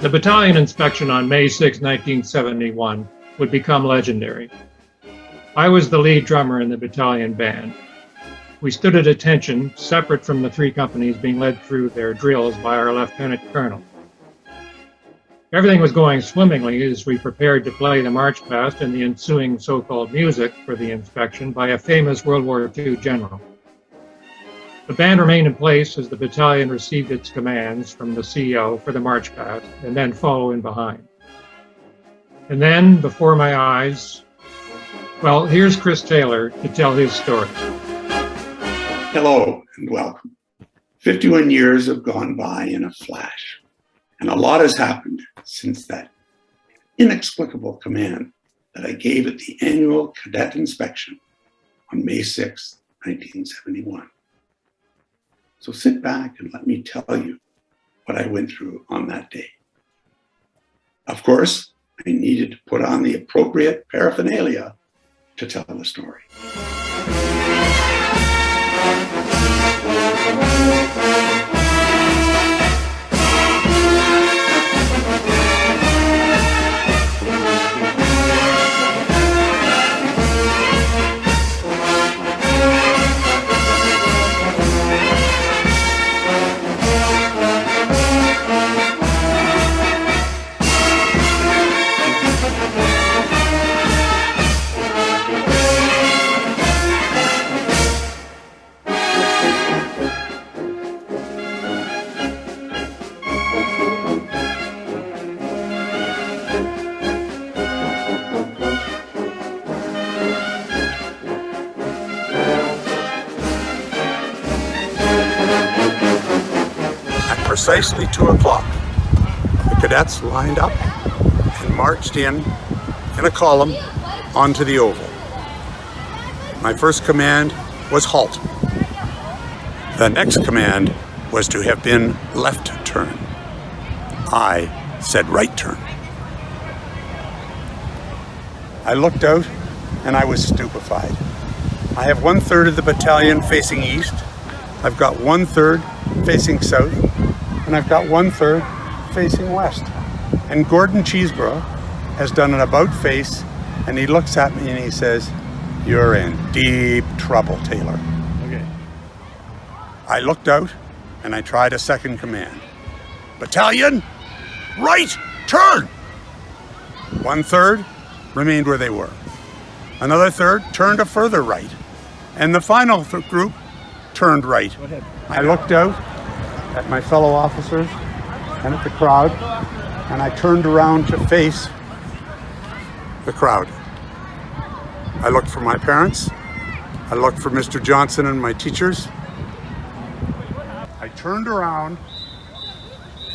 The battalion inspection on May 6, 1971 would become legendary. I was the lead drummer in the battalion band. We stood at attention, separate from the three companies being led through their drills by our lieutenant colonel. Everything was going swimmingly as we prepared to play the march past and the ensuing so-called music for the inspection by a famous World War II general. The band remained in place as the battalion received its commands from the CEO for the march past and then follow in behind. And then, before my eyes, well, here's Chris Taylor to tell his story. Hello and welcome. 51 years have gone by in a flash, and a lot has happened since that inexplicable command that I gave at the annual cadet inspection on May 6, 1971. So sit back and let me tell you what I went through on that day. Of course, I needed to put on the appropriate paraphernalia to tell the story. Precisely 2 o'clock, the cadets lined up and marched in a column onto the oval. My first command was halt. The next command was to have been left turn. I said right turn. I looked out and I was stupefied. I have 1/3 of the battalion facing east. I've got 1/3 facing south. And I've got 1/3 facing west. And Gordon Cheeseborough has done an about face, and he looks at me and he says, "You're in deep trouble, Taylor." Okay. I looked out and I tried a second command. Battalion, right turn! 1/3 remained where they were. Another third turned a further right. And the final group turned right. I looked out at my fellow officers and at the crowd, and I turned around to face the crowd. I looked for my parents. I looked for Mr. Johnson and my teachers. I turned around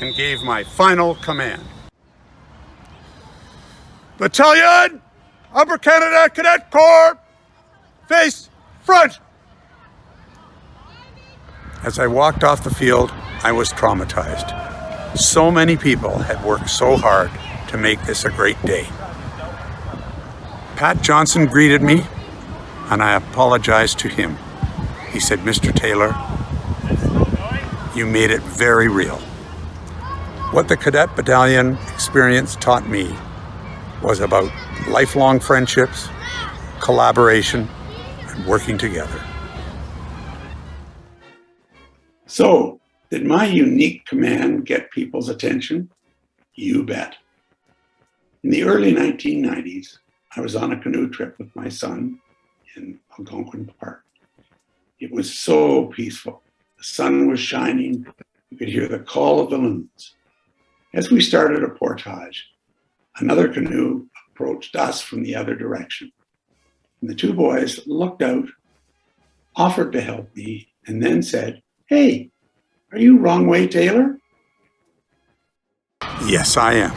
and gave my final command. Battalion, Upper Canada Cadet Corps, face front. As I walked off the field, I was traumatized. So many people had worked so hard to make this a great day. Pat Johnson greeted me, and I apologized to him. He said, "Mr. Taylor, you made it very real." What the Cadet Battalion experience taught me was about lifelong friendships, collaboration, and working together. So, did my unique command get people's attention? You bet. In the early 1990s, I was on a canoe trip with my son in Algonquin Park. It was so peaceful. The sun was shining. You could hear the call of the loons. As we started a portage, another canoe approached us from the other direction. And the two boys looked out, offered to help me, and then said, "Hey, are you wrong way, Taylor?" Yes, I am.